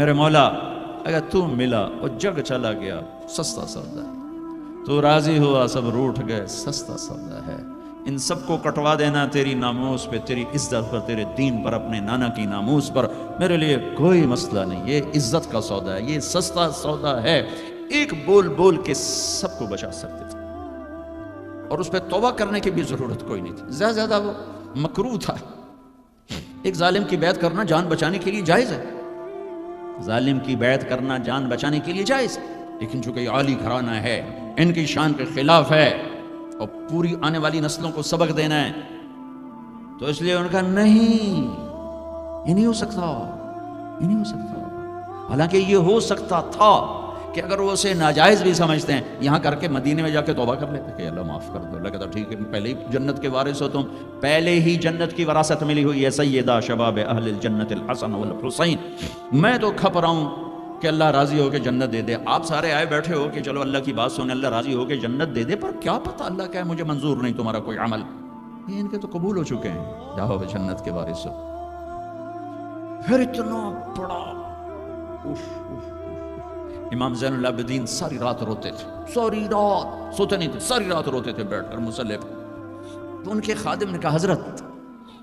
میرے مولا اگر تو ملا اور جگ چلا گیا سستا سودا ہے، تو راضی ہوا سب روٹ گئے سستا سودا ہے۔ ان سب کو کٹوا دینا تیری ناموس پہ، تیری عزت پر، تیرے دین پر، اپنے نانا کی ناموس پر، میرے لیے کوئی مسئلہ نہیں۔ یہ عزت کا سودا ہے، یہ سستا سودا ہے۔ ایک بول بول کے سب کو بچا سکتے تھے، اور اس پہ توبہ کرنے کی بھی ضرورت کوئی نہیں تھی۔ زیادہ وہ مکروہ تھا۔ ایک ظالم کی بیعت کرنا جان بچانے کے لیے جائز ہے، ظالم کی بیعت کرنا جان بچانے کے لیے جائز ہے، لیکن چونکہ یہ عالی گھرانہ ہے، ان کی شان کے خلاف ہے، اور پوری آنے والی نسلوں کو سبق دینا ہے، تو اس لیے ان کا نہیں، یہ نہیں ہو سکتا، یہ نہیں ہو سکتا۔ حالانکہ یہ ہو سکتا تھا کہ اگر وہ اسے ناجائز بھی سمجھتے ہیں، یہاں کر کے مدینے میں جا کے توبہ کر لیتے کہ اللہ معاف کر دو۔ اللہ کہتا ٹھیک ہے، پہلے ہی جنت کے وارث ہو تم، پہلے ہی جنت کی وراثت ملی ہوئی ہے، سیدہ شباب اہل الجنت الحسن والحسین۔ میں تو کھپ رہا ہوں کہ اللہ راضی ہو کے جنت دے دے۔ آپ سارے آئے بیٹھے ہو کہ چلو اللہ کی بات سنے، اللہ راضی ہو کے جنت دے دے، پر کیا پتہ اللہ کہے مجھے منظور نہیں تمہارا کوئی عمل۔ یہ ان کے تو قبول ہو چکے ہیں، جاؤ جنت کے وارث ہو۔ پھر اتنا بڑا امام زین العابدین ساری رات روتے تھے، ساری رات سوتے نہیں تھے، ساری رات روتے تھے بیٹھ کر مصلی پہ۔ تو ان کے خادم نے کہا حضرت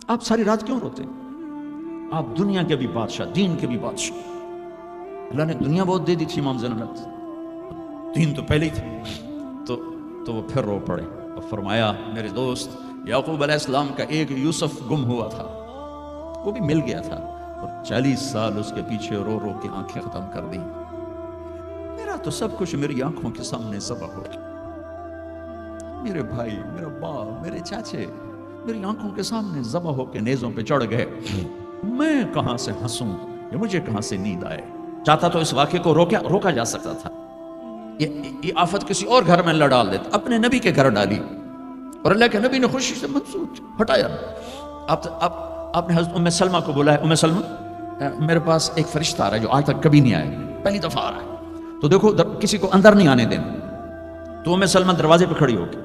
آپ ساری رات کیوں روتے؟ آپ دنیا کے بھی بادشاہ، دین کے بھی بادشاہ، اللہ نے دنیا بہت دے دی تھی امام زین العابدین، دین تو پہلے ہی تھے۔ تو وہ پھر رو پڑے اور فرمایا میرے دوست یعقوب علیہ السلام کا ایک یوسف گم ہوا تھا، وہ بھی مل گیا تھا، اور 40 سال اس کے پیچھے رو رو کے آنکھیں ختم کر دی۔ میرا تو سب کچھ میری آنکھوں کے سامنے ذبح ہو گیا، میرے بھائی، میرا باپ، میرے چاچے میری آنکھوں کے سامنے ذبح ہو کے نیزوں پہ چڑھ گئے، میں کہاں سے ہنسوں یا مجھے کہاں سے نیند آئے؟ چاہتا تو اس واقعے کو روکا جا سکتا تھا، یہ آفت کسی اور گھر میں اللہ ڈال دیتا، اپنے نبی کے گھر ڈالی، اور اللہ کے نبی نے خوشی سے منسوخ ہٹایا۔ آپ نے حضرت ام سلمہ کو بولا ہے، ام سلمہ میرے پاس ایک فرشتہ آ رہا ہے جو آج تک کبھی نہیں آیا، پہلی دفعہ آ رہا ہے، تو دیکھو کسی کو اندر نہیں آنے دینا۔ تو ام سلمہ دروازے پہ کھڑی ہو کے،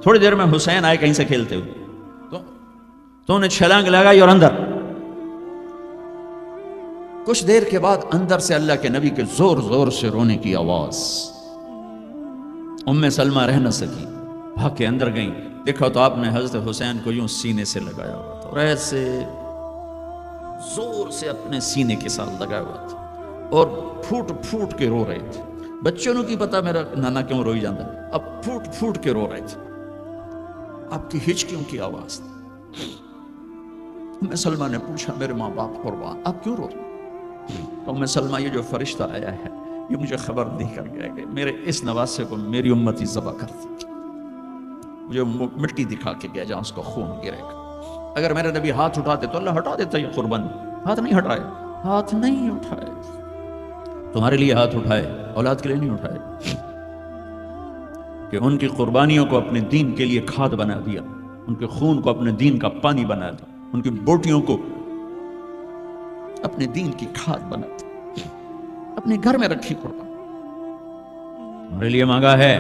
تھوڑی دیر میں حسین آئے کہیں سے کھیلتے ہوئے، تو انہیں چھلانگ لگائی اور اندر۔ کچھ دیر کے بعد اندر سے اللہ کے نبی کے زور زور سے رونے کی آواز۔ ام سلمہ رہ نہ سکی، بھاگ کے اندر گئیں، دیکھا تو آپ نے حضرت حسین کو یوں سینے سے لگایا ہوا تھا، اور ایسے زور سے اپنے سینے کے ساتھ لگایا ہوا تھا، اور پھوٹ پھوٹ کے رو رہے تھے۔ بچوں نے کی پتا میرا نانا کیوں روئی جاتا ہے، اب پھوٹ پھوٹ کے رو رہے تھے، آپ کی ہچکیوں کی آواز تھی۔ ام سلمہ نے پوچھا میرے ماں باپ قربان آپ کیوں رو رہے؟ ام سلمہ یہ جو فرشتہ آیا ہے یہ مجھے خبر دے کر گیا کہ میرے اس نواسے کو میری امتی ذبح کر دی، مجھے مٹی دکھا کے گیا جہاں اس کو خون گرے گا۔ اگر میرے نبی ہاتھ اٹھاتے تو اللہ ہٹا دیتا یہ قربانی، ہاتھ نہیں ہٹائے، ہاتھ نہیں اٹھائے۔ تمہارے لیے ہاتھ اٹھائے، اولاد کے لیے نہیں اٹھائے، کہ ان کی قربانیوں کو اپنے دین کے لیے کھاد بنا دیا، ان کے خون کو اپنے دین کا پانی بنا دیا، ان کی بوٹیوں کو اپنے دین کی کھاد بنا دی، اپنے گھر میں رکھی قربان۔ ہمارے لیے مانگا ہے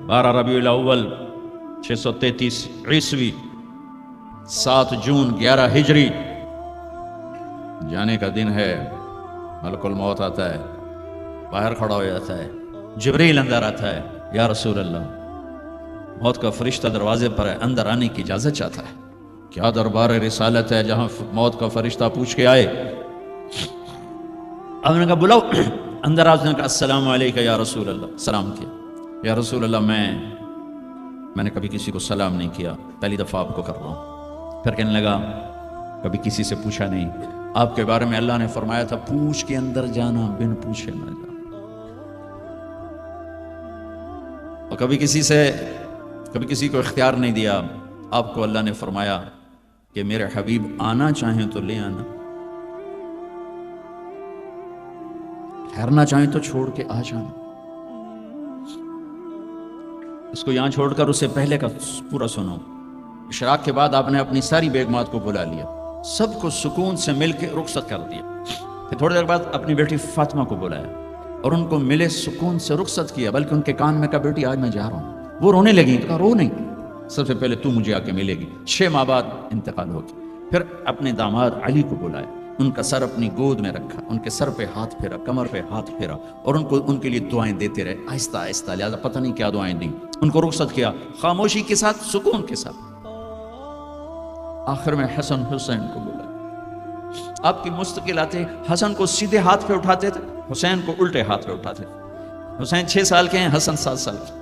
12 ربیع الاول 633 عیسوی 7 جون 11 ہجری جانے کا دن ہے۔ ملک الموت آتا ہے، باہر کھڑا ہو جاتا ہے، جبریل اندر آتا ہے، یا رسول اللہ موت کا فرشتہ دروازے پر ہے، اندر آنے کی اجازت چاہتا ہے۔ کیا دربار رسالت ہے جہاں موت کا فرشتہ پوچھ کے آئے؟ آپ نے کہا بلاؤ، اندر آپ نے کہا السلام علیکم یا رسول اللہ، سلام کیا، یا رسول اللہ میں نے کبھی کسی کو سلام نہیں کیا، پہلی دفعہ آپ کو کر رہا ہوں۔ پھر کہنے لگا کبھی کسی سے پوچھا نہیں، آپ کے بارے میں اللہ نے فرمایا تھا پوچھ کے اندر جانا، بن پوچھے نہ جانا، اور کبھی کسی کو اختیار نہیں دیا۔ آپ کو اللہ نے فرمایا کہ میرے حبیب آنا چاہیں تو لے آنا، ٹھہرنا چاہیں تو چھوڑ کے آ جانا۔ اس کو یہاں چھوڑ کر اسے پہلے کا پورا سنو۔ اشراق کے بعد آپ نے اپنی ساری بیگمات کو بلا لیا، سب کو سکون سے مل کے رخصت کر دیا۔ پھر تھوڑی دیر بعد اپنی بیٹی فاطمہ کو بلایا اور ان کو ملے سکون سے رخصت کیا، بلکہ ان کے کان میں کہا بیٹی آج میں جا رہا ہوں۔ وہ رونے لگی، کہا رو نہیں، سب سے پہلے تو مجھے آ کے ملے گی۔ 6 ماہ بعد انتقال ہو گیا۔ پھر اپنے داماد علی کو بلایا ان کا سر اپنی گود میں رکھا، ان کے سر پہ ہاتھ پھیرا، کمر پہ ہاتھ پھیرا، اور ان کے لیے دعائیں دیتے رہے آہستہ آہستہ، لہٰذا پتہ نہیں کیا دعائیں دیں، ان کو رخصت کیا خاموشی کے ساتھ، سکون کے ساتھ۔ آخر میں حسن حسین کو بولا، آپ کی مستقل آتے حسن کو سیدھے ہاتھ پہ اٹھاتے تھے، حسین کو الٹے ہاتھ پہ اٹھاتے تھے۔ حسین 6 سال کے ہیں، حسن 7 سال کے،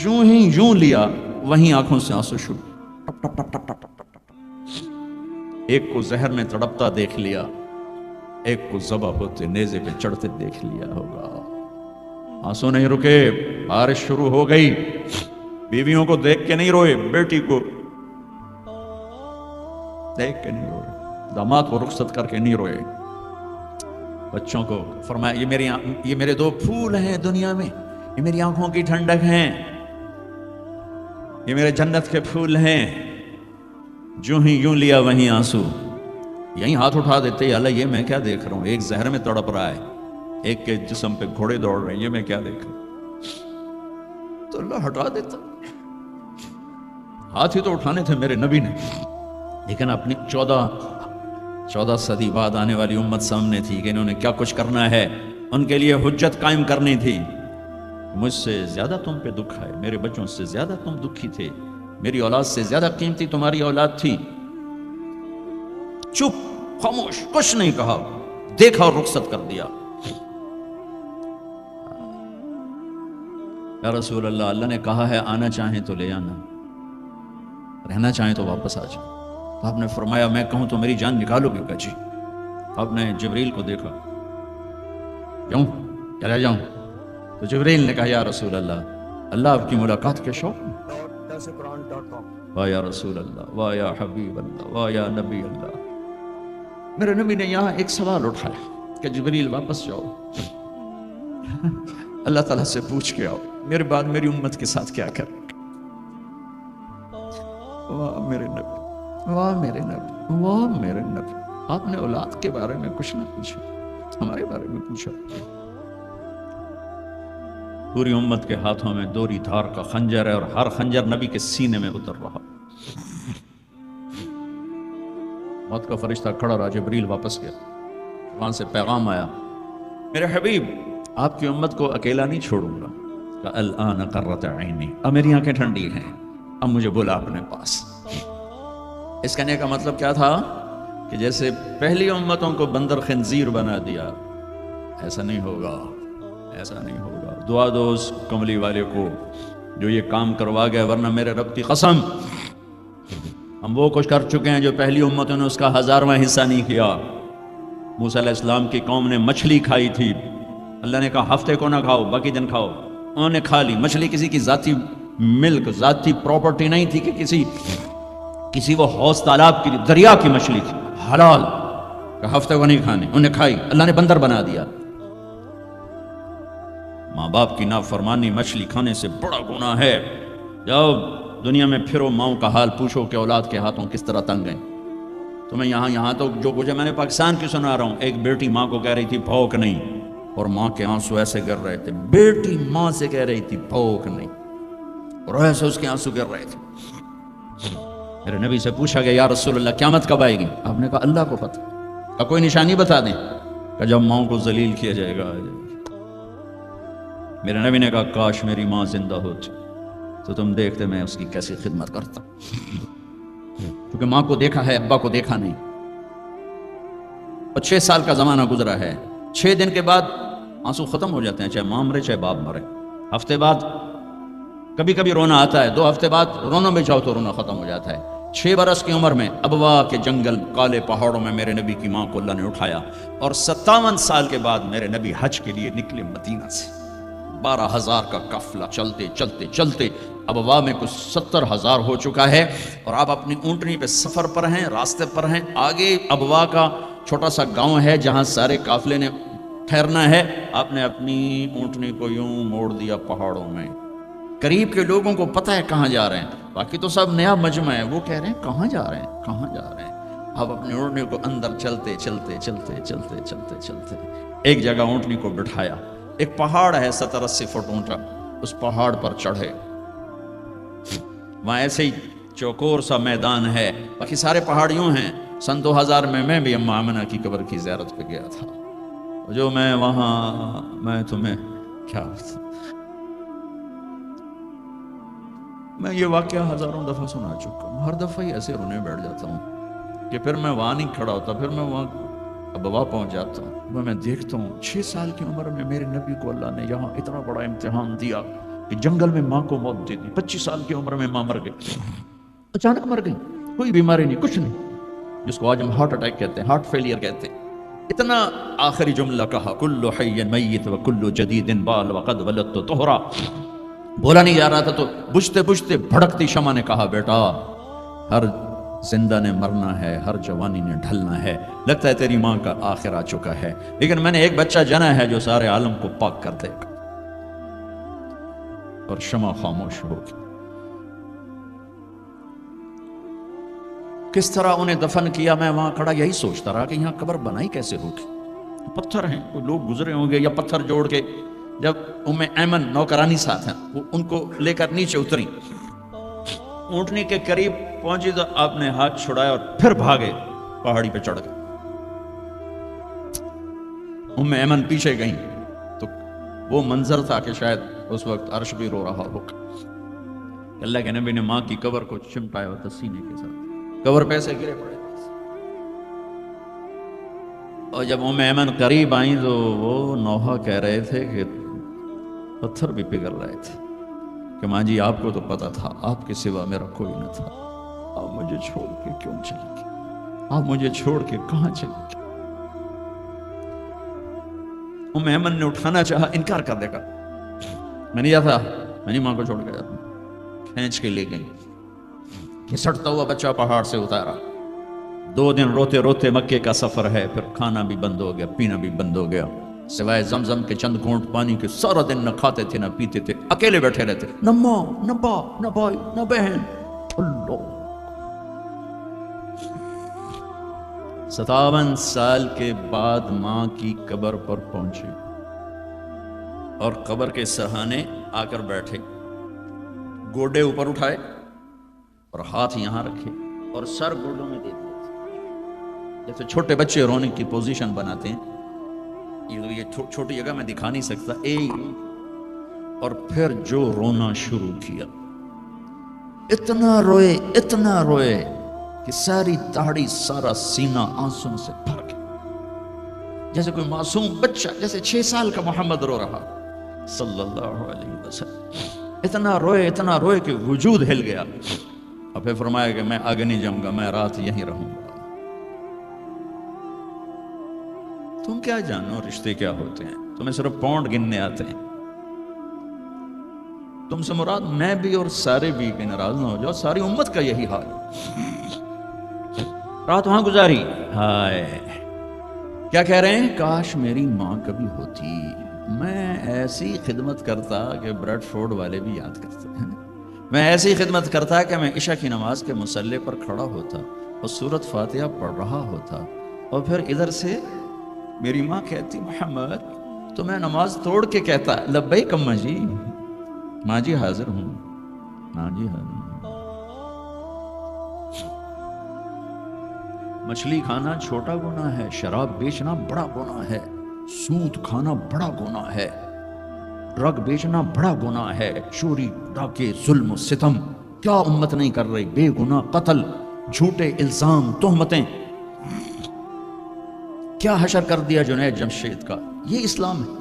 جو ہی یوں لیا وہیں آنکھوں سے آنسو شروع، ٹپ ٹپ ٹپ ٹپ ٹپ ٹپ ٹپ ٹپ۔ ایک کو زہر میں تڑپتا دیکھ لیا، ایک کو ذبح ہوتے نیزے پہ چڑھتے دیکھ لیا ہوگا۔ آنسو نہیں رکے، بارش شروع ہو گئی، بیویوں کو دیکھ کے نہیں روئے، بیٹی کو دیکھ کے نہیں روئے، داماد کو رخصت کر کے نہیں روئے، بچوں کو فرمایا یہ میرے 2 پھول ہیں دنیا میں، یہ میری آنکھوں کی ٹھنڈک ہیں، یہ میرے جنت کے پھول ہیں۔ جو ہی یوں لیا وہیں آنسو، یہیں ہاتھ اٹھا دیتے، یا اللہ یہ میں کیا دیکھ رہا ہوں، ایک زہر میں تڑپ رہا ہے، ایک کے جسم پہ گھوڑے دوڑ رہے ہیں، یہ میں کیا دیکھ رہا ہوں، تو اللہ ہٹا دیتا۔ ہاتھ ہی تو اٹھانے تھے میرے نبی نے، لیکن اپنی 14 صدی بعد آنے والی امت سامنے تھی کہ انہوں نے کیا کچھ کرنا ہے، ان کے لیے حجت قائم کرنی تھی۔ مجھ سے زیادہ تم پہ دکھ ہے، میرے بچوں سے زیادہ تم دکھی تھے، میری اولاد سے زیادہ قیمتی تمہاری اولاد تھی۔ چپ، خاموش، کچھ نہیں کہا، دیکھا اور رخصت کر دیا۔ یا رسول اللہ، اللہ نے کہا ہے آنا چاہیں تو لے آنا، رہنا چاہیں تو واپس آ جاؤ۔ تو آپ نے فرمایا میں کہوں تو میری جان نکالو گے؟ کہا جی۔ آپ نے جبریل کو دیکھا، کیوں چلا جاؤں؟ تو جبریل نے کہا یا رسول اللہ آپ کی ملاقات کے شوق میں۔ واہ یا رسول اللہ، واہ یا حبیب اللہ، واہ یا نبی اللہ۔ میرے نبی نے یہاں ایک سوال اٹھایا کہ جبریل واپس جاؤ، اللہ تعالیٰ سے پوچھ کے آؤ میرے بعد میری امت کے ساتھ کیا کریں۔ واہ میرے نبی، واہ میرے نبی، واہ میرے نبی، آپ نے اولاد کے بارے میں کچھ نہ پوچھا، ہمارے بارے میں پوچھا۔ پوری امت کے ہاتھوں میں دوری دھار کا خنجر ہے، اور ہر خنجر نبی کے سینے میں اتر رہا۔ موت کا فرشتہ کھڑا رہا، جبریل واپس گیا، وہاں سے پیغام آیا میرے حبیب آپ کی امت کو اکیلا نہیں چھوڑوں گا۔ کہ الآن قرۃ عینی، اب میری آنکھیں ٹھنڈی ہیں، اب مجھے بلا اپنے پاس۔ اس کہنے کا مطلب کیا تھا کہ جیسے پہلی امتوں کو بندر خنزیر بنا دیا، ایسا نہیں ہوگا، ایسا نہیں ہوگا۔ دعا دو اس کملی والے کو جو یہ کام کروا گیا، ورنہ میرے رب کی قسم ہم وہ کچھ کر چکے ہیں جو پہلی امتوں نے اس کا 1000واں حصہ نہیں کیا۔ موسیٰ علیہ السلام کی قوم نے مچھلی کھائی تھی، اللہ نے کہا ہفتے کو نہ کھاؤ، باقی دن کھاؤ، انہوں نے کھا لی۔ مچھلی کسی کی ذاتی ملک، ذاتی پراپرٹی نہیں تھی کہ کسی وہ حوض تالاب کی، دریا کی مچھلی تھی، حلال، کہ ہفتے کو نہیں کھانے، انہوں نے کھائی، اللہ نے بندر بنا دیا۔ ماں باپ کی نافرمانی مچھلی کھانے سے بڑا گناہ ہے۔ جاؤ دنیا میں پھرو، ماؤں کا حال پوچھو کہ اولاد کے ہاتھوں کس طرح تنگ ہیں۔ تو میں یہاں تو جو کچھ میں نے پاکستان کی سنا رہا ہوں، ایک بیٹی ماں کو کہہ رہی تھی بھوک نہیں، اور ماں کے آنسو ایسے گر رہے تھے، بیٹی ماں سے کہہ رہی تھی بھوک نہیں، اور ایسے اس کے آنسو گر رہے تھے۔ میرے نبی سے پوچھا گیا یا رسول اللہ قیامت کب آئے گی؟ آپ نے کہا اللہ کو پتہ، کہ کوئی نشانی بتا دیں، کہ جب ماؤں کو ذلیل کیا جائے گا۔ میرے نبی نے کہا کاش میری ماں زندہ ہوتی تو تم دیکھتے میں اس کی کیسی خدمت کرتا، کیونکہ ماں کو دیکھا ہے، ابا کو دیکھا نہیں۔ اور 6 سال کا زمانہ گزرا ہے، 6 دن کے بعد آنسو ختم ہو جاتے ہیں، چاہے ماں مرے چاہے باپ مرے۔ ہفتے بعد کبھی کبھی رونا آتا ہے، 2 ہفتے بعد رونا بھی چاہو تو رونا ختم ہو جاتا ہے۔ 6 برس کی عمر میں ابوا کے جنگل کالے پہاڑوں میں میرے نبی کی ماں کو اللہ نے اٹھایا، اور 57 سال کے بعد میرے نبی حج کے لیے نکلے مدینہ سے۔ 12,000 کا قافلہ چلتے چلتے چلتے ابوا میں کچھ 70,000 ہو چکا ہے، اور آپ اپنی اونٹنی پہ سفر پر ہیں، راستے پر ہیں۔ آگے ابوا کا چھوٹا سا گاؤں ہے جہاں سارے قافلے نے ٹھہرنا ہے۔ آپ نے اپنی اونٹنی کو یوں موڑ دیا پہاڑوں میں۔ قریب کے لوگوں کو پتہ ہے کہاں جا رہے ہیں، باقی تو سب نیا مجمع ہے، وہ کہہ رہے ہیں کہاں جا رہے ہیں، کہاں جا رہے ہیں۔ آپ اپنی اونٹنی کو اندر چلتے چلتے چلتے چلتے چلتے چلتے ایک جگہ اونٹنی کو بٹھایا۔ ایک پہاڑ ہے 70-80 فٹ اونچا، اس پہاڑ پر چڑھے۔ وہاں ایسے ہی چوکور سا میدان ہے، باقی سارے پہاڑ یوں ہیں، سن 2000 میں بھی اماں آمنہ کی قبر کی زیارت پہ گیا تھا. جو میں وہاں، میں تمہیں کیا بتاؤں، میں یہ واقعہ ہزاروں دفعہ سنا چکا ہوں. ہر دفعہ ہی ایسے رونے بیٹھ جاتا ہوں کہ پھر میں وہاں نہیں کھڑا ہوتا، پھر میں وہاں ابوا پہنچ جاتا ہوں. میں دیکھتا ہوں 6 سال کی عمر میں میرے نبی کو اللہ نے یہاں اتنا بڑا امتحان دیا کہ جنگل میں ماں کو موت دے دی. 25 سال کی عمر میں ماں مر گئی، اچانک مر گئی، کوئی بیماری نہیں، کچھ نہیں، جس کو آج ہم ہارٹ اٹیک کہتے ہیں، ہارٹ فیلئر کہتے ہیں. اتنا آخری جملہ کہا، کل حی میت و کل جدید بال وقد ولدت طہرا. بولا نہیں جا رہا تھا تو بجھتے بجھتے بھڑکتی شمع نے کہا، بیٹا ہر زندہ نے مرنا ہے، ہر جوانی نے ڈھلنا ہے. لگتا ہے تیری ماں کا آخر آ چکا ہے، لیکن میں نے ایک بچہ جنا ہے جو سارے عالم کو پاک کر دے گا. اور شمع خاموش ہو گئی. کس طرح انہیں دفن کیا، میں وہاں کھڑا یہی سوچتا رہا کہ یہاں قبر بنائی کیسے ہوگی. پتھر ہیں، کوئی لوگ گزرے ہوں گے یا پتھر جوڑ کے. جب ایمن نوکرانی ساتھ ہیں، وہ ان کو لے کر نیچے اتری، اونٹنی کے قریب پہنچی تو آپ نے ہاتھ چھڑایا اور پھر بھاگے، پہاڑی پہ چڑھ گئے. ایمن پیچھے گئیں تو وہ منظر تھا کہ شاید اس وقت عرش بھی رو رہا ہوگا. اللہ کے نبی نے ماں کی قبر کو چمٹایا ہوتا سینے کے ساتھ، قبر پہ سے گرے پڑے. اور جب ایمن قریب آئیں تو وہ نوحہ کہہ رہے تھے کہ پتھر بھی پگھل رہے تھے کہ ماں جی آپ کو تو پتا تھا آپ کے سوا میرا کوئی نہ تھا، آپ مجھے چھوڑ کے کیوں چلے گئے، آپ مجھے چھوڑ کے کہاں چلے گئے. ایمن نے اٹھانا چاہا، انکار کر دے گا، میں نہیں جاتا، میں نہیں ماں کو چھوڑ کے جاتا. کھینچ کے لے گئی، گھسٹتا ہوا بچہ پہاڑ سے اتارا. 2 دن روتے روتے مکے کا سفر ہے، پھر کھانا بھی بند ہو گیا، پینا بھی بند ہو گیا، سوائے زمزم کے چند گھونٹ پانی کے سارا دن نہ کھاتے تھے نہ پیتے تھے، اکیلے بیٹھے رہتے، نہ ماں نہ باپ نہ بھائی نہ بہن. اللہ 57 سال کے بعد ماں کی قبر پر پہنچے اور قبر کے سرہانے آ کر بیٹھے، گوڈے اوپر اٹھائے اور ہاتھ یہاں رکھے اور سر گوڈوں میں دے دیا، جیسے چھوٹے بچے رونے کی پوزیشن بناتے ہیں. یہ چھوٹی جگہ میں دکھا نہیں سکتا. اور پھر جو رونا شروع کیا، اتنا روئے کہ ساری داڑھی سارا سینہ آنسوں سے بھر گیا، جیسے کوئی معصوم بچہ، جیسے 6 سال کا محمد رو رہا صلی اللہ علیہ وسلم. اتنا روئے کہ وجود ہل گیا. اور پھر فرمایا کہ میں آگے نہیں جاؤں گا، میں رات یہیں رہوں گا. تم کیا جانو رشتے کیا ہوتے ہیں، تمہیں صرف پاؤنڈ گننے آتے ہیں. تم سے مراد میں بھی اور سارے بھی، کہ ناراض نہ ہو جاؤ، ساری امت کا یہی حال. رات وہاں گزاری، ہائے کیا کہہ رہے ہیں، کاش میری ماں کبھی ہوتی، میں ایسی خدمت کرتا کہ بریڈ فورڈ والے بھی یاد کرتے ہیں، میں ایسی خدمت کرتا کہ میں عشاء کی نماز کے مصلی پر کھڑا ہوتا اور سورۃ فاتحہ پڑھ رہا ہوتا، اور پھر ادھر سے میری ماں کہتی محمد، تو میں نماز توڑ کے کہتا لبیک اماں جی، ماں جی حاضر ہوں، ماں جی حاضر ہوں. مچھلی کھانا چھوٹا گناہ ہے، شراب بیچنا بڑا گناہ ہے، سود کھانا بڑا گناہ ہے، ڈرگ بیچنا بڑا گناہ ہے، چوری ڈاکے ظلم و ستم کیا امت نہیں کر رہی، بے گناہ قتل، جھوٹے الزام تہمتیں، کیا حشر کر دیا جنید جمشید کا. یہ اسلام ہے.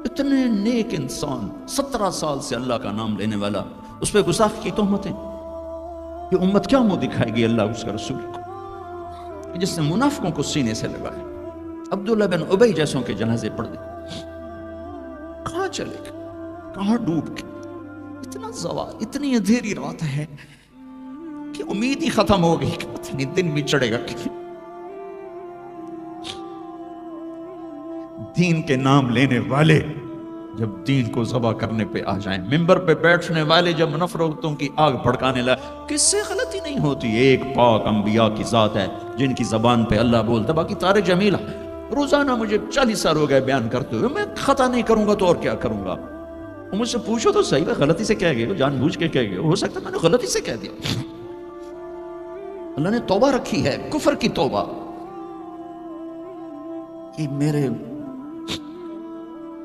اتنے نیک انسان، 17 سال سے اللہ کا نام لینے والا، اس پہ گستاخی کی تہمتیں. یہ امت کیا منہ دکھائے گی اللہ اس کا رسول کو، جس نے منافقوں کو سینے سے لگایا، عبداللہ بن ابی جیسوں کے جنازے پڑھ دے. کہاں چلے گئے، کہاں ڈوب گئے. اتنا زوال، اتنی اندھیری رات ہے کہ امید ہی ختم ہو گئی کہ پتہ نہیں دن بھی چڑھے گا. دین کے نام لینے والے جب دین کو ذبح کرنے پہ آ جائیں، ممبر پہ بیٹھنے والے جب نفرتوں کی آگ بھڑکانے لائے، کس سے غلطی نہیں ہوتی. ایک پاک انبیاء کی ذات ہے جن کی زبان پہ اللہ بولتا. باقی طارق جمیلہ روزانہ مجھے 40 سال ہو گئے بیان کرتے ہوئے، میں خطا نہیں کروں گا تو اور کیا کروں گا. مجھ سے پوچھو تو صحیح، میں غلطی سے کہہ گئے، جان بوجھ کے کہہ گئے، ہو سکتا ہے میں نے غلطی سے کہہ دیا. اللہ نے توبہ رکھی ہے، کفر کی توبہ. یہ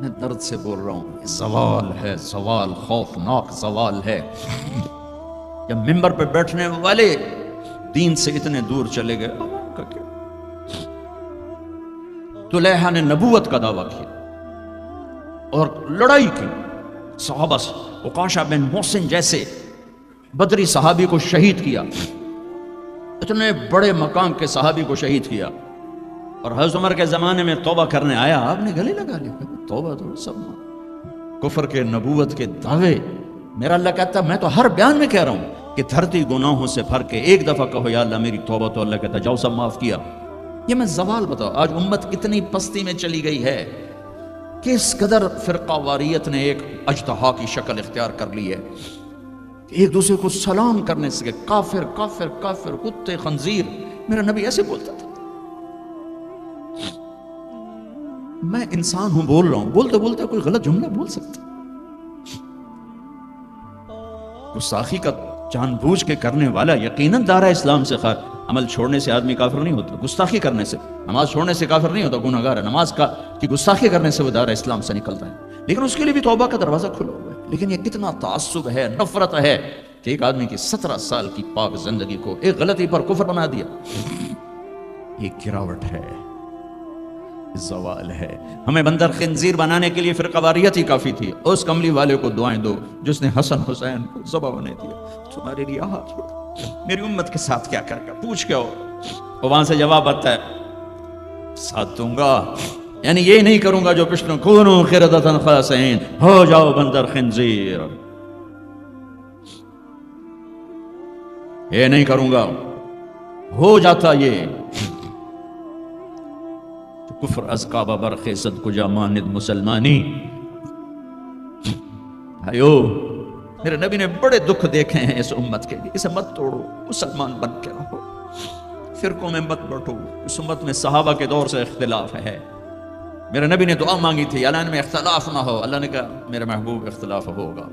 میں درد سے بول رہا ہوں، زوال ہے، زوال خوفناک زوال ہے. جب ممبر پہ بیٹھنے والے دین سے اتنے دور چلے گئے، عوام کا کیا؟ طلحہ نے نبوت کا دعویٰ کیا اور لڑائی کی صحابہ سے. عکاشہ بن محسن جیسے بدری صحابی کو شہید کیا، اتنے بڑے مقام کے صحابی کو شہید کیا. اور حضرت عمر کے زمانے میں توبہ کرنے آیا، آپ نے گلے لگا لیا، توبہ تو سب کفر کے نبوت کے دعوے. میرا اللہ کہتا میں تو ہر بیان میں کہہ رہا ہوں کہ دھرتی گناہوں سے بھر کے ایک دفعہ کہو یا اللہ میری توبہ، تو اللہ کہتا جاؤ سب معاف کیا. یہ میں زوال بتاؤ. آج امت اتنی پستی میں چلی گئی ہے کہ اس قدر فرقہ واریت نے ایک اجتہا کی شکل اختیار کر لی ہے. ایک دوسرے کو سلام کرنے سے کافر کافر کافر، کتے خنزیر. میرا نبی ایسے بولتا تھا. میں انسان ہوں، بول رہا ہوں، بولتے بولتے کوئی غلط جملہ بول سکتا. گستاخی کا جان بوجھ کے کرنے والا یقیناً دائرہ اسلام سے خارج. عمل چھوڑنے سے آدمی کافر نہیں ہوتا، گستاخی کرنے سے. نماز چھوڑنے سے کافر نہیں ہوتا، گناہگار ہے. نماز کی گستاخی کرنے سے وہ دائرہ اسلام سے نکلتا ہے، لیکن اس کے لیے بھی توبہ کا دروازہ کھلا ہوا ہے. لیکن یہ کتنا تعصب ہے، نفرت ہے کہ ایک آدمی کی 17 سال کی پاک زندگی کو ایک غلطی پر کفر بنا دیا. یہ گراوٹ ہے، زوال ہے. ہمیں بندر خنزیر بنانے کے لیے فرقہ واریت ہی کافی تھی. اس کملی والے کو دعائیں دو جس نے حسن حسین کو ذبح ہونے دیا. تمہارے لیے ہاتھ اٹھا، میری امت کے ساتھ کیا کرے گا پوچھ کے ہو. اور وہاں سے جواب آتا ہے ساتھ دوں گا، یعنی یہ نہیں کروں گا جو پچھلوں کونوا قردۃ خاسئین، ہو جاؤ بندر خنزیر. یہ نہیں کروں گا. ہو جاتا یہ کفر از کعبہ برخیزد کجا ماند مسلمانی. بھائیو، میرے نبی نے بڑے دکھ دیکھے ہیں اس امت کے لیے. اسے مت توڑو، مسلمان بن کے رہو، فرقوں میں مت بٹو. اس امت میں صحابہ کے دور سے اختلاف ہے. میرے نبی نے دعا مانگی تھی اللہ میں اختلاف نہ ہو. اللہ نے کہا میرے محبوب اختلاف ہوگا.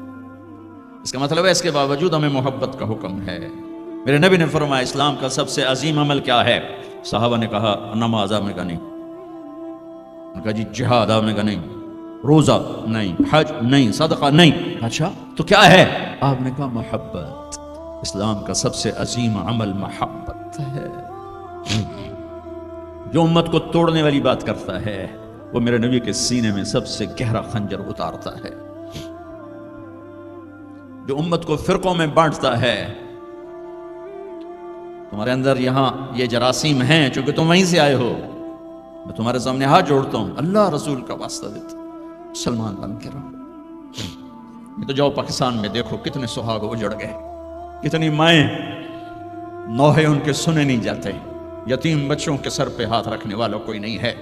اس کا مطلب ہے اس کے باوجود ہمیں محبت کا حکم ہے. میرے نبی نے فرمایا اسلام کا سب سے عظیم عمل کیا ہے؟ صحابہ نے کہا نماز. آپ نے کہا نہیں. ان کا جی جہاد. آپ نے کہا نہیں. روزہ نہیں. حج نہیں. صدقہ نہیں. اچھا تو کیا ہے؟ آپ نے کہا محبت. اسلام کا سب سے عظیم عمل محبت ہے. جو امت کو توڑنے والی بات کرتا ہے وہ میرے نبی کے سینے میں سب سے گہرا خنجر اتارتا ہے. جو امت کو فرقوں میں بانٹتا ہے. تمہارے اندر یہاں یہ جراثیم ہیں چونکہ تم وہیں سے آئے ہو. میں تمہارے سامنے ہاتھ جوڑتا ہوں، اللہ رسول کا واسطہ دیتا ہوں، مسلمان بن کے رہو. یہ تو جاؤ پاکستان میں دیکھو کتنے سہاگ اجڑ گئے، کتنی مائیں نوحے ان کے سنے نہیں جاتے. یتیم بچوں کے سر پہ ہاتھ رکھنے والا کوئی نہیں ہے.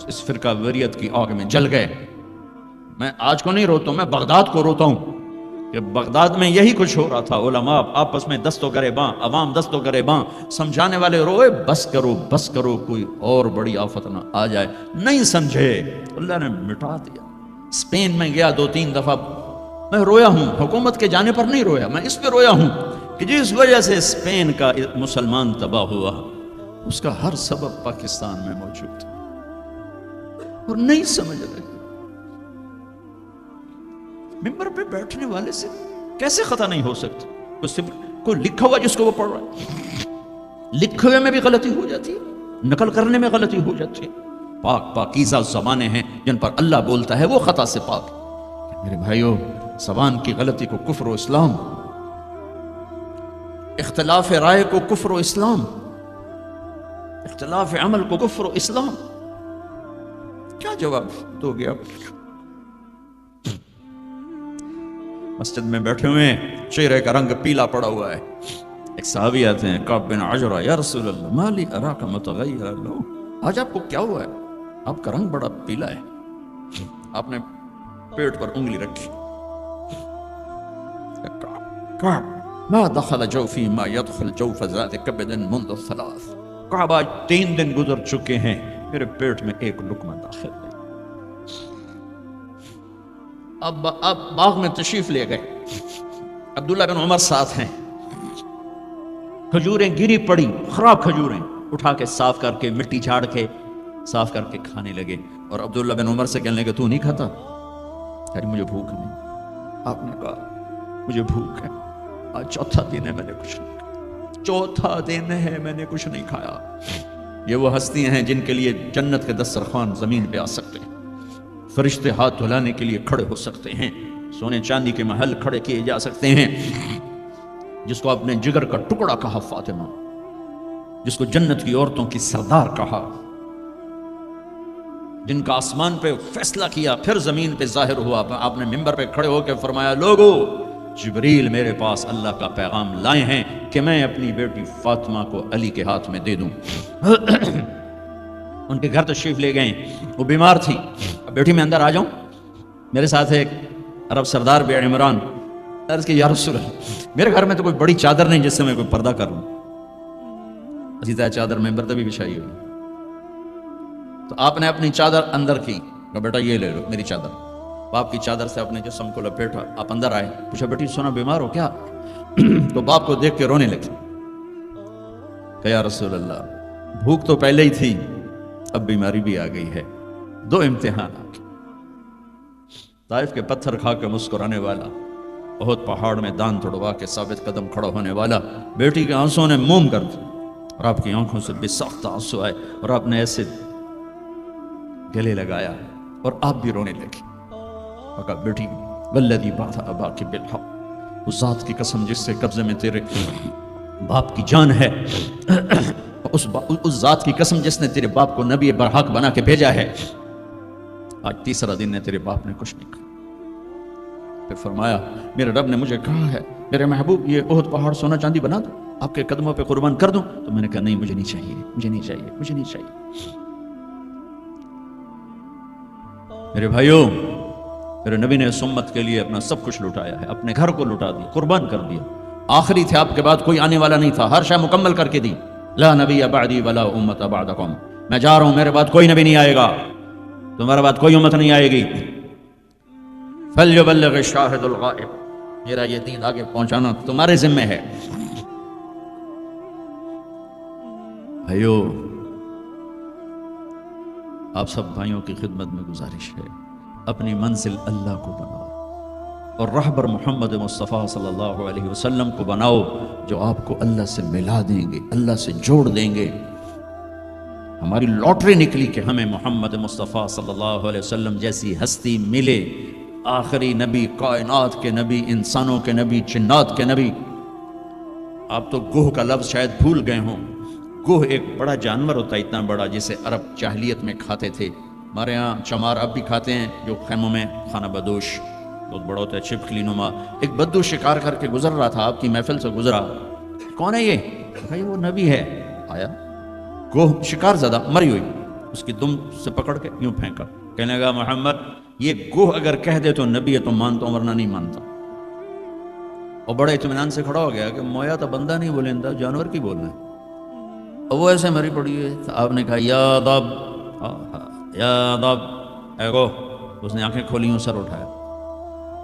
اس فرقہ واریت کی آگ میں جل گئے. میں آج کو نہیں روتا ہوں، میں بغداد کو روتا ہوں کہ بغداد میں یہی کچھ ہو رہا تھا. علماء آپس میں دست و گریباں، عوام دست و گریباں، سمجھانے والے روئے بس کرو بس کرو کوئی اور بڑی آفت نہ آ جائے. نہیں سمجھے، اللہ نے مٹا دیا. اسپین میں گیا 2-3 دفعہ، میں رویا ہوں. حکومت کے جانے پر نہیں رویا، میں اس پہ رویا ہوں کہ جس وجہ سے اسپین کا مسلمان تباہ ہوا اس کا ہر سبب پاکستان میں موجود اور نہیں سمجھ رہے. ممبر پہ بیٹھنے والے سے کیسے خطا نہیں ہو سکتی؟ کوئی لکھا ہوا جس کو وہ پڑھ رہا ہے، لکھے ہوئے میں بھی غلطی ہو جاتی ہے، نقل کرنے میں غلطی ہو جاتی ہے. پاک پاکیزہ زبانیں ہیں جن پر اللہ بولتا ہے وہ خطا سے پاک. میرے بھائیو، زبان کی غلطی کو کفر و اسلام، اختلاف رائے کو کفر و اسلام، اختلاف عمل کو کفر و اسلام. کیا جواب دو گے آپ؟ مسجد میں بیٹھے ہوئے ہیں، چہرے کا رنگ پیلا پڑا ہوا ہے. ایک صحابی آتے ہیں، کعب بن عجرہ، یا رسول اللہ ما لی اراک متغیر لو، آج آپ کو کیا ہوا ہے؟ آپ کا رنگ بڑا پیلا ہے. آپ نے پیٹ پر انگلی رکھی. کعب ما دخل جوفی ما يدخل جوف ذات کبد منذ الثلاث. کعب آج 3 دن گزر چکے ہیں میرے پیٹ میں ایک لقمہ داخل نہیں. اب باغ میں تشریف لے گئے. عبداللہ بن عمر ساتھ ہیں، کھجوریں گری پڑی، خراب کھجوریں اٹھا کے صاف کر کے مٹی جھاڑ کے صاف کر کے کھانے لگے، اور عبداللہ بن عمر سے کہنے لگے تو نہیں کھاتا؟ یعنی مجھے بھوک نہیں۔ آپ نے کہا مجھے بھوک ہے، آج چوتھا دن ہے میں نے کچھ نہیں کھایا، چوتھا دن ہے میں نے کچھ نہیں کھایا۔ یہ وہ ہستیاں ہیں جن کے لیے جنت کے دسترخوان زمین پہ آ سکتے ہیں، فرشتے ہاتھ دھلانے کے لیے کھڑے ہو سکتے ہیں، سونے چاندی کے محل کھڑے کیے جا سکتے ہیں۔ جس کو اپنے جگر کا ٹکڑا کہا فاطمہ، جس کو جنت کی عورتوں کی سردار کہا، جن کا آسمان پہ فیصلہ کیا پھر زمین پہ ظاہر ہوا۔ آپ نے ممبر پہ کھڑے ہو کے فرمایا لوگو جبریل میرے پاس اللہ کا پیغام لائے ہیں کہ میں اپنی بیٹی فاطمہ کو علی کے ہاتھ میں دے دوں۔ ان کے گھر تشریف لے گئے، وہ بیمار تھی۔ بیٹی میں اندر آ جاؤں؟ میرے ساتھ ایک عرب سردار بے عمران، عرض کہ یا رسول اللہ میرے گھر میں تو کوئی بڑی چادر نہیں جس سے میں کوئی پردہ کر لوں۔ اسی طرح چادر ممبر تک بھی بچھائی ہوئی، تو آپ نے اپنی چادر اندر کی، کہا بیٹا یہ لے لو میری چادر۔ باپ کی چادر سے اپنے جسم کو لپیٹا، آپ اندر آئے، پوچھا بیٹی سونا بیمار ہو کیا؟ تو باپ کو دیکھ کے رونے لگے، کہ یا رسول اللہ بھوک تو پہلے ہی تھی، اب بیماری بھی آ گئی ہے، دو امتحانات۔ طائف کے پتھر کھا کے مسکرانے والا، بہت پہاڑ میں دان توڑوا کے ثابت قدم کھڑا ہونے والا، بیٹی کے آنسوں نے موم کر دیا، اور آپ کی آنکھوں سے بے ساختہ آنسو آئے، اور آپ نے ایسے گلے لگایا اور آپ بھی رونے لگے۔ کہا بیٹی والذی بعث اباک بالحق، اس ذات کی قسم جس سے قبضے میں تیرے باپ کی جان ہے، اس ذات کی قسم جس نے تیرے باپ کو نبی برحق بنا کے بھیجا ہے، آج تیسرا دن ہے تیرے باپ نے کچھ نہیں کھا۔ پھر فرمایا میرے رب نے مجھے کہا ہے میرے محبوب یہ احد پہاڑ سونا چاندی بنا دوں، آپ کے قدموں پہ قربان کر دوں؟ تو میں نے کہا نہیں مجھے نہیں چاہیے، مجھے نہیں چاہیے، مجھے نہیں چاہیے۔ میرے بھائیوں، میرے نبی نے اس امت کے لیے اپنا سب کچھ لٹایا ہے، اپنے گھر کو لٹا دیا، قربان کر دیا۔ آخری تھے، آپ کے بعد کوئی آنے والا نہیں تھا، ہر شے مکمل کر کے دی۔ لا نبی بعدی ولا امت بعدکم، میں جا رہا ہوں، میرے بعد کوئی نبی نہیں آئے گا، تمہارے بعد کوئی امت نہیں آئے گی۔ فلیبلغ الشاہد الغائب، میرا یہ دین آگے پہنچانا تمہارے ذمہ ہے۔ بھائیو، آپ سب بھائیوں کی خدمت میں گزارش ہے، اپنی منزل اللہ کو بناؤ، اور رہبر محمد مصطفیٰ صلی اللہ علیہ وسلم کو بناؤ، جو آپ کو اللہ سے ملا دیں گے، اللہ سے جوڑ دیں گے۔ ہماری لاٹری نکلی کہ ہمیں محمد مصطفیٰ صلی اللہ علیہ وسلم جیسی ہستی ملے، آخری نبی، کائنات کے نبی، انسانوں کے نبی، جنات کے نبی۔ آپ تو گوہ کا لفظ شاید بھول گئے ہوں۔ گوہ ایک بڑا جانور ہوتا ہے، اتنا بڑا، جسے عرب جاہلیت میں کھاتے تھے۔ ہمارے ہاں چمار اب بھی کھاتے ہیں، جو خیموں میں خانہ بدوش بہت بڑا ہوتا ہے، چھپکلی نما۔ ایک بدو شکار کر کے گزر رہا تھا، آپ کی محفل سے گزرا، کون ہے یہ؟ بھائی وہ نبی ہے۔ آیا گوہ شکار زدہ مری ہوئی، اس کی دم سے پکڑ کے یوں پھینکا، کہنے لگا محمد یہ گوہ اگر کہہ دے تو نبی ہے تو مانتا ہوں، ورنہ نہیں مانتا۔ اور بڑے اطمینان سے کھڑا ہو گیا کہ مویا تو بندہ نہیں بولیندا، جانور کی بولنا ہے۔ اور وہ ایسے مری پڑی ہے، آپ نے کہا یا ضب یا ضب، اے گوہ۔ اس نے آنکھیں کھولی، سر اٹھایا،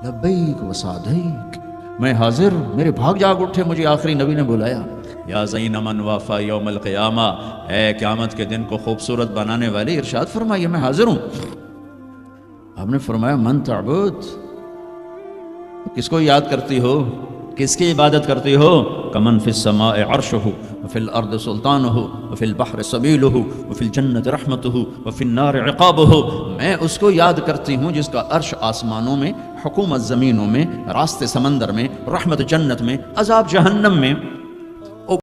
لبیک و سعدیک، میں حاضر، میرے بھاگ جاگ اٹھے، مجھے آخری نبی نے بلایا۔ یا زین من وافا یوم القیامہ، اے قیامت کے دن کو خوبصورت بنانے والے، ارشاد فرمائیے میں حاضر ہوں۔ آپ نے فرمایا من تعبد، کس کو یاد کرتی ہو، کس کی عبادت کرتی ہو؟ کمن فی السماء عرشہ وفی الارض سلطانہ وفی البحر سبیلہ وفی الجنت رحمتہ وفی النار عقابہ، میں اس کو یاد کرتی ہوں جس کا عرش آسمانوں میں، حکومت زمینوں میں، راستے سمندر میں، رحمت جنت میں، عذاب جہنم میں۔